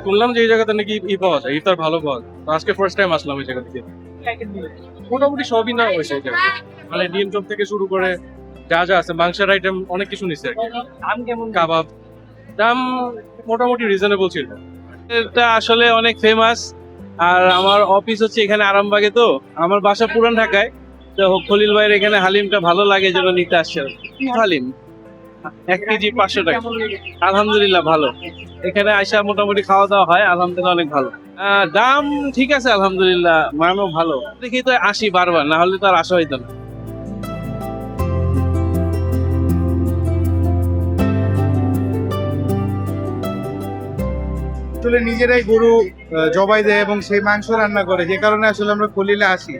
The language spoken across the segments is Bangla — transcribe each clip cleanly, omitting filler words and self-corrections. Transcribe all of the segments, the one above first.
শুনলাম যে এই জায়গাতে নাকি পাওয়া যায়, ইফতার ভালো পাওয়া যায়। তো আজকে ফার্স্ট টাইম আসলাম এই জায়গা থেকে। মোটামুটি সবই না হয়েছে এই জায়গায়, মানে ডিম চপ থেকে শুরু করে যা যা আছে, মাংসের আইটেম অনেক কিছু নিচ্ছে আর কি। দাম কেমন? কাবাব দাম মোটামুটি রিজনেবল ছিল। এটা আসলে অনেক ফেমাস। আর আমার অফিস হচ্ছে এখানে আরামবাগে, তো আমার বাসা পুরান ঢাকায়। তো খলিল ভাইয়ের এখানে হালিমটা ভালো লাগে জন্য নিতে আসছে। হালিম 1 কেজি 500 টাকা। আলহামদুলিল্লাহ ভালো। এখানে আইসা মোটামুটি খাওয়া দাওয়া হয়, আলহামদুলিল্লাহ অনেক ভালো। দাম ঠিক আছে আলহামদুলিল্লাহ, মানও ভালো। দেখি তো আসি বারবার, না হলে তো আর আসা হইতো না। আসলে নিজেরাই গরু জবাই দেয় এবং সেই মাংস রান্না করে, যে কারণে আসলে আমরা খলিলে আসি।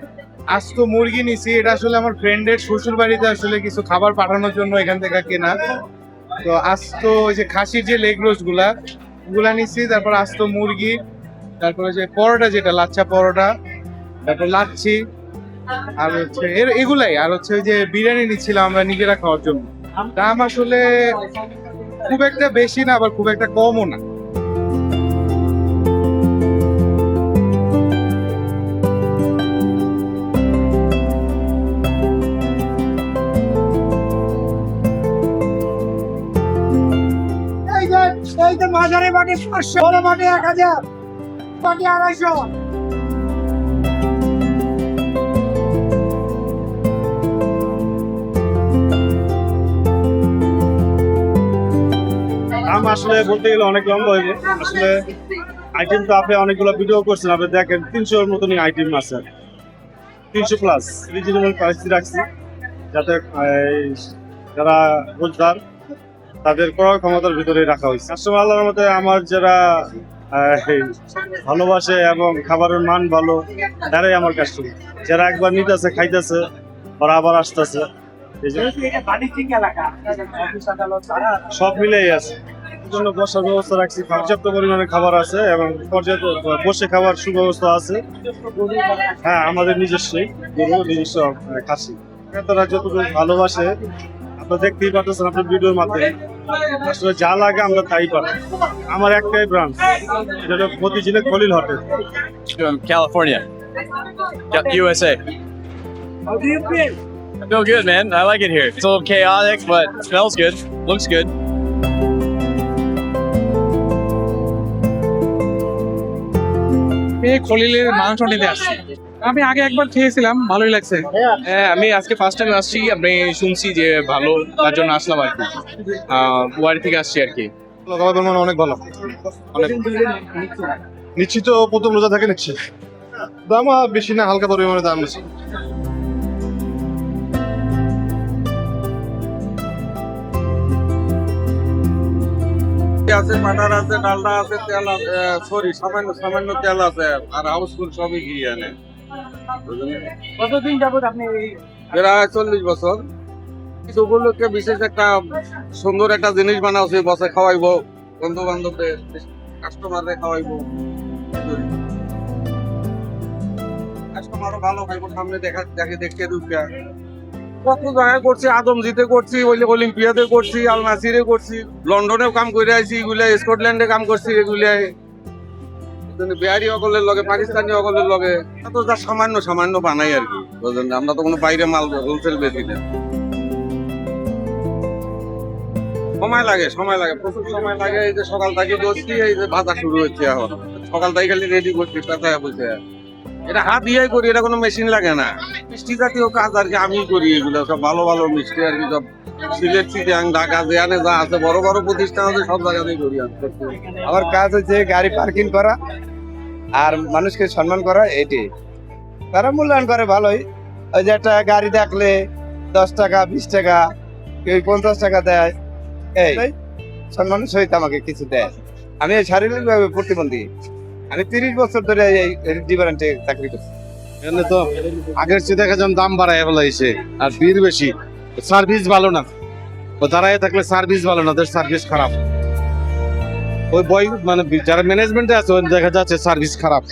আজ তো মুরগি নিছি, এটা আসলে আমার ফ্রেন্ডের শ্বশুর বাড়িতে আসলে কিছু খাবার পাঠানোর জন্য এখান থেকে কেনা। তো আজ তো ওই যে খাসির যে লেগ রোস্ট গুলা নিছি, তারপর আজ তো মুরগি, তারপরে যে পরোটা, যেটা লাচ্ছা পরোটা, তারপর লাচ্ছি, আর হচ্ছে এগুলাই, আর হচ্ছে ওই যে বিরিয়ানি নিচ্ছিলাম আমরা নিজেরা খাওয়ার জন্য। দাম আসলে খুব একটা বেশি না, আবার খুব একটা কমও না। এই যে মাঝারি বাটি 500, বড় বাটি 1000, বাটি 250। দাম আসলে বলতে গেলে অনেক লম্বা হইবে। আসলে আইটেম তো আপনি অনেকগুলো ভিডিও করছেন, আপনি দেখেন 300-এর মতনই আইটেম আছে, 300 প্লাস। রিজনেবল প্রাইস রাখছি যাতে যারা রোজগার তাদের ক্রয় ক্ষমতার ভিতরে রাখা হয়েছে। কাস্টমার আল্লাহর মতে আমার যারা ভালোবাসে এবং খাবারের মান ভালো, তারাই আমার কাস্টমার। যারা একবার নিতেছে, খাইতেছে, ওরা আবার আসতেছে। এই জন্য সব মিলেই আছে। এই জন্য বসার ব্যবস্থা রাখছি, পর্যাপ্ত পরিমাণে খাবার আছে এবং পর্যাপ্ত বসে খাবার সুব্যবস্থা আছে। হ্যাঁ, আমাদের নিজস্বই গরু, নিজস্ব খাসি। তারা যতটুকু ভালোবাসে আপনারা দেখতেই পাচ্ছেন আপনার ভিডিওর মাধ্যমে। আসলে যা লাগে আমরা তাই পাবো। আমার একটাই ব্রাঞ্চ, এটা হলো মতিঝিলের Khalil hotel. From California, USA. How do you feel? I feel good, man. I like it here. It's a little chaotic, but smells good, looks good. খলিলের মাংস নিতে আসছি। আমি আগে একবার খেয়েছিলাম, ভালোই লাগছে। হ্যাঁ, আমি আজকে ফার্স্ট টাইম আসছি। আমি শুনছি যে ভালো, তার জন্য আসলাম আর কি। বাড়ি থেকে আসছি আর কি। খাবারের মান অনেক ভালো, অনেক নিশ্চিত। প্রথম রোজা থেকে নিচ্ছি, দাম বেশি না, হালকা পরিমাণে দাম বেশি। আছে, বাটার আছে, ডালডা আছে, তেল আছে, সরি সামান্য সামান্য তেল আছে, আর হাউসফুল সবই ঘি আনে। কতদিন যাবত আপনি এরা 40 বছর। কিছু উপলক্ষে বিশেষ একটা সুন্দর একটা জিনিস বানাওছি, বসে খাওয়াইবো, বন্ধু বান্ধবদের, কাস্টমারদের খাওয়াইবো। কাস্টমারও ভালো খাইবো, সামনে দেখে ঢুকিয়া কত জায়গায় করছি, আদমজিতে করছি, অলিম্পিয়াতে করছি, আল নাসিরে করছি, লন্ডনেও কাম করে আইছি, এগুলা স্কটল্যান্ডে কাম করছি, এগুলাই বিহারি সকলের লগে, পাকিস্তানি সকলের লগে। তো যা সামান্য সামান্য বানাই আর কি, বুঝলেন? আমরা তো কোনো বাইরে মাল হোলসেল বেশি না। সময় লাগে, প্রচুর সময় লাগে। এই যে সকাল থেকে বসছি, এই যে ভাজা শুরু হচ্ছে এখন। সকাল থেকে খালি রেডি করছি, পেঁচায় বসে। এটা হাত দিয়েই করি, এটা কোনো মেশিন লাগে না। মিষ্টি জাতীয় কাজ আর কি আমি করি, এগুলো সব ভালো ভালো মিষ্টি আর কি, সব সিলেট, চিটাং, ঢাকা যেখানে যা আছে, বড় বড় প্রতিষ্ঠান আছে, সব জায়গাতেই করি। আমার কাজ হচ্ছে গাড়ি পার্কিং করা আর মানুষকে সম্মান করা, এটি তারা মূল্যায়ন করে ভালোই। ওই যে একটা গাড়ি দেখলে 10 টাকা, 20 টাকা, কেউ 50 টাকা দেয়, এই সম্মানের সহিত আমাকে কিছু দেয়। আমি শারীরিকভাবে প্রতিবন্ধী, আমি 30 বছর ধরে এই ডিপার্টমেন্টে চাকরি করছি। এখানে তো আগের চেয়ে দেখা যান দাম বাড়ায় ফেলাইছে, আর ভিড় বেশি, সার্ভিস ভালো না। ও দাঁড়ায় থাকলে সার্ভিস ভালো না, ওদের সার্ভিস খারাপ। ওই বয় মানে যারা ম্যানেজমেন্টে আছে দেখা যাচ্ছে সার্ভিস খারাপ।